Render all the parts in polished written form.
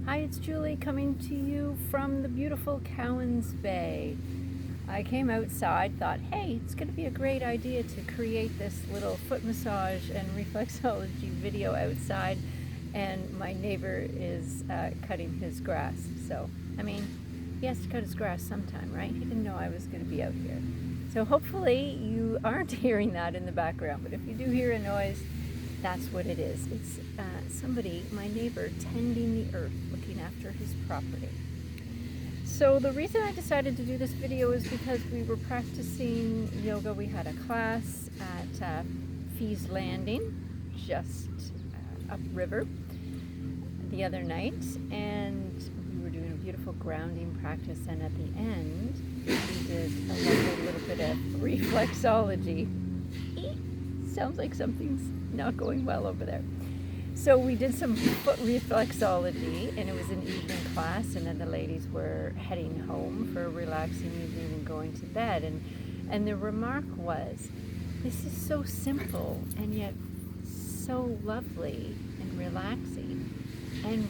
Hi, it's Julie coming to you from the beautiful Cowans Bay. I came outside, thought, hey, it's going to be a great idea to create this little foot massage and reflexology video outside, and my neighbor is cutting his grass. So, I mean, he has to cut his grass sometime, right? He didn't know I was going to be out here. So hopefully you aren't hearing that in the background, but if you do hear a noise, that's what it is. It's somebody, my neighbor, tending the earth, looking after his property. So the reason I decided to do this video is because we were practicing yoga. We had a class at Fee's Landing, just upriver, the other night, and we were doing a beautiful grounding practice, and at the end we did a lovely little bit of reflexology. Sounds like something's not going well over there. So we did some foot reflexology, and it was an evening class, and then the ladies were heading home for a relaxing evening and going to bed. And the remark was, this is so simple and yet so lovely and relaxing. And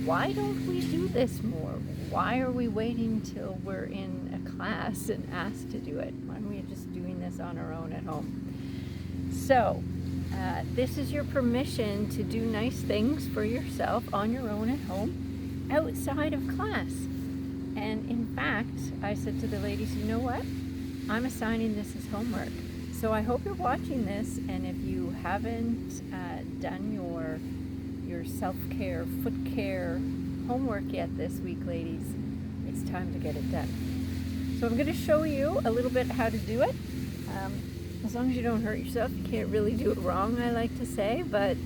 why don't we do this more? Why are we waiting till we're in a class and asked to do it? Why aren't we just doing this on our own at home? So, this is your permission to do nice things for yourself on your own at home outside of class. And in fact, I said to the ladies, you know what? I'm assigning this as homework. So I hope you're watching this, and if you haven't done your self-care, foot care homework yet this week, ladies, it's time to get it done. So I'm going to show you a little bit how to do it. As long as you don't hurt yourself, you can't really do it wrong, I like to say, but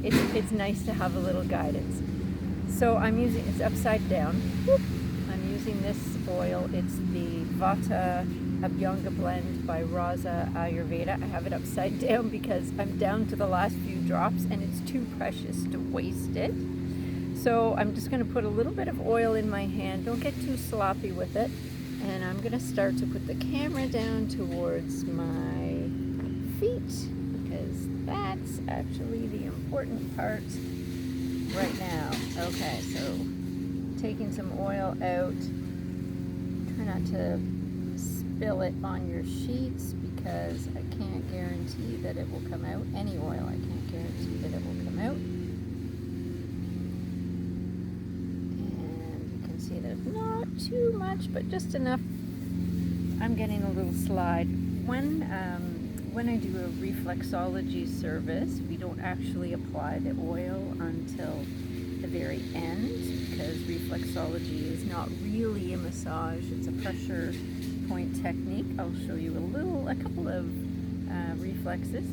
it's nice to have a little guidance. So it's upside down. I'm using this oil. It's the Vata Abhyanga blend by Raza Ayurveda. I have it upside down because I'm down to the last few drops and it's too precious to waste it. So I'm just going to put a little bit of oil in my hand. Don't get too sloppy with it. And I'm going to start to put the camera down towards my feet, because that's actually the important part right now. Okay, so taking some oil out. Try not to spill it on your sheets because I can't guarantee that it will come out. Any oil, I can't guarantee that it will come out. See, there's not too much, but just enough. I'm getting a little slide. When I do a reflexology service, we don't actually apply the oil until the very end, because reflexology is not really a massage. It's a pressure point technique. I'll show you a couple of reflexes.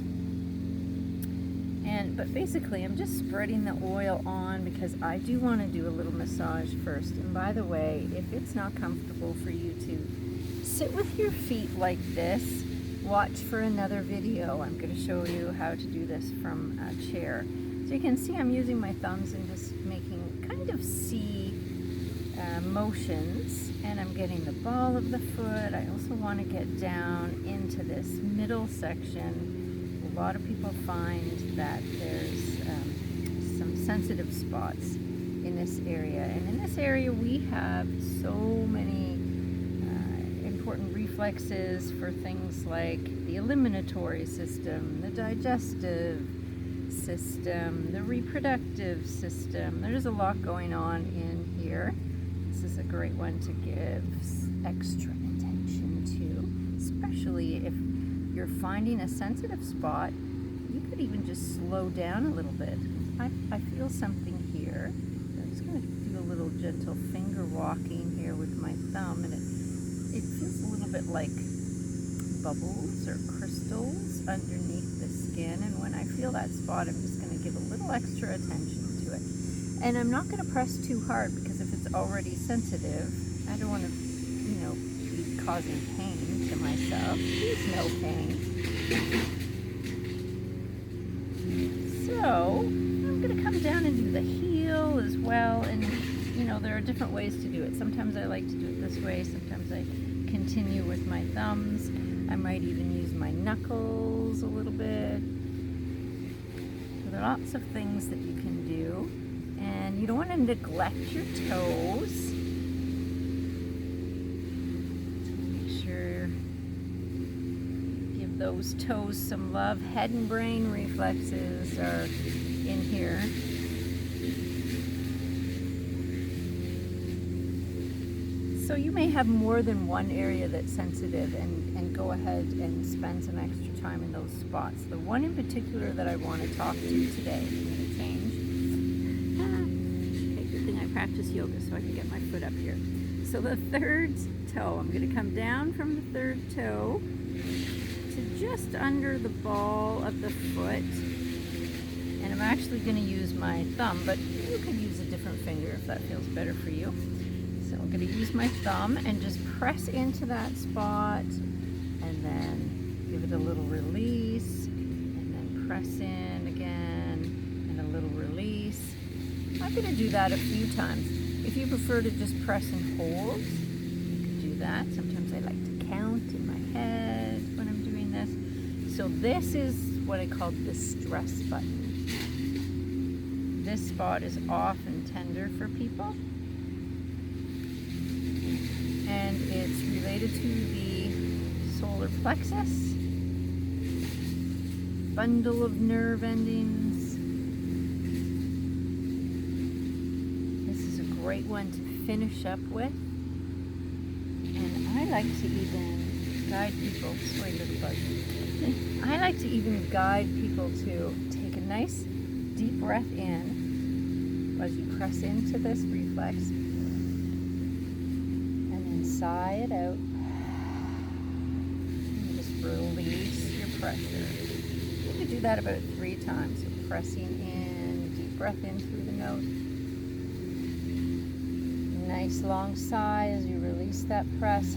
But basically, I'm just spreading the oil on because I do want to do a little massage first. And by the way, if it's not comfortable for you to sit with your feet like this, watch for another video. I'm going to show you how to do this from a chair. So you can see I'm using my thumbs and just making kind of C motions. And I'm getting the ball of the foot. I also want to get down into this middle section. A lot of people find that there's some sensitive spots in this area, and in this area we have so many important reflexes for things like the eliminatory system, the digestive system, the reproductive system. There's a lot going on in here. This is a great one to give extra attention to, especially if you're finding a sensitive spot. You could even just slow down a little bit. I feel something here. I'm just going to do a little gentle finger walking here with my thumb, and it feels a little bit like bubbles or crystals underneath the skin. And when I feel that spot, I'm just going to give a little extra attention to it. And I'm not going to press too hard, because if it's already sensitive, I don't want to, be causing pain to myself. There's no pain. So I'm going to come down and do the heel as well, and there are different ways to do it. Sometimes I like to do it this way, sometimes I continue with my thumbs. I might even use my knuckles a little bit. So there are lots of things that you can do. And you don't want to neglect your toes. Make sure you give those toes some love. Head and brain reflexes are in here. So you may have more than one area that's sensitive, and go ahead and spend some extra time in those spots. The one in particular that I want to talk to today, I'm going to change. Okay, good thing I practice yoga so I can get my foot up here. So the third toe, I'm going to come down from the third toe to just under the ball of the foot. And I'm actually going to use my thumb, but you can use a different finger if that feels better for you. So I'm going to use my thumb and just press into that spot, and then give it a little release, and then press in again, and a little release. I'm going to do that a few times. If you prefer to just press and hold, you can do that. Sometimes I like to count in my head when I'm doing this. So this is what I call the stress button. This spot is often tender for people, and it's related to the solar plexus, bundle of nerve endings. This is a great one to finish up with, and I like to even guide people, sorry little bug, I like to even guide people to take a nice deep breath in as you press into this reflex, sigh it out, and just release your pressure. You could do that about 3 times. So pressing in, deep breath in through the nose. Nice long sigh as you release that press.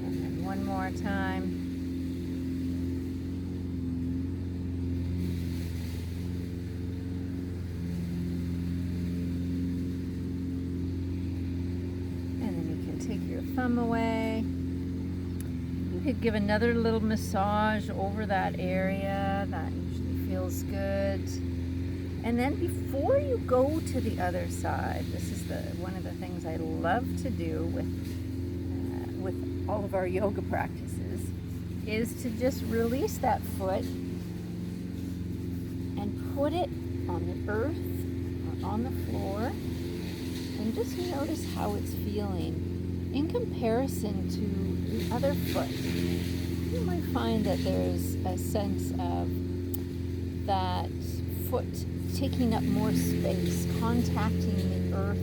And then one more time. Take your thumb away. You could give another little massage over that area. That usually feels good. And then before you go to the other side, this is one of the things I love to do with all of our yoga practices, is to just release that foot and put it on the earth or on the floor, and just notice how it's feeling in comparison to the other foot. You might find that there's a sense of that foot taking up more space, contacting the earth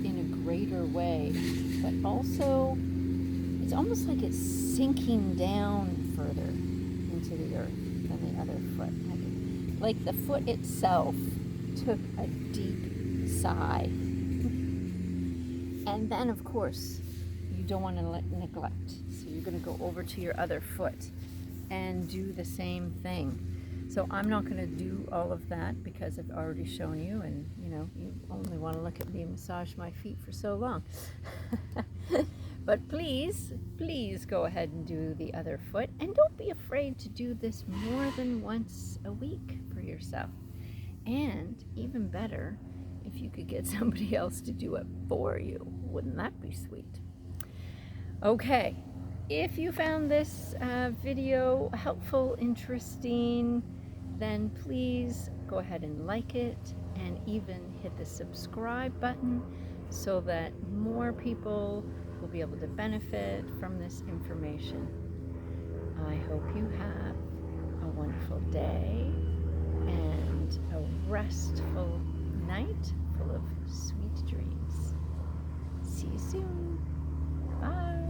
in a greater way, but also it's almost like it's sinking down further into the earth than the other foot. Like the foot itself took a deep sigh. And then, of course, you don't want to neglect. So you're going to go over to your other foot and do the same thing. So I'm not going to do all of that because I've already shown you, and you only want to look at me massage my feet for so long. But please go ahead and do the other foot, and don't be afraid to do this more than once a week for yourself. And even better, if you could get somebody else to do it for you. Wouldn't that be sweet? Okay, if you found this video helpful, interesting, then please go ahead and like it, and even hit the subscribe button so that more people will be able to benefit from this information. I hope you have a wonderful day and a restful night full of sweet dreams. See you soon. Bye.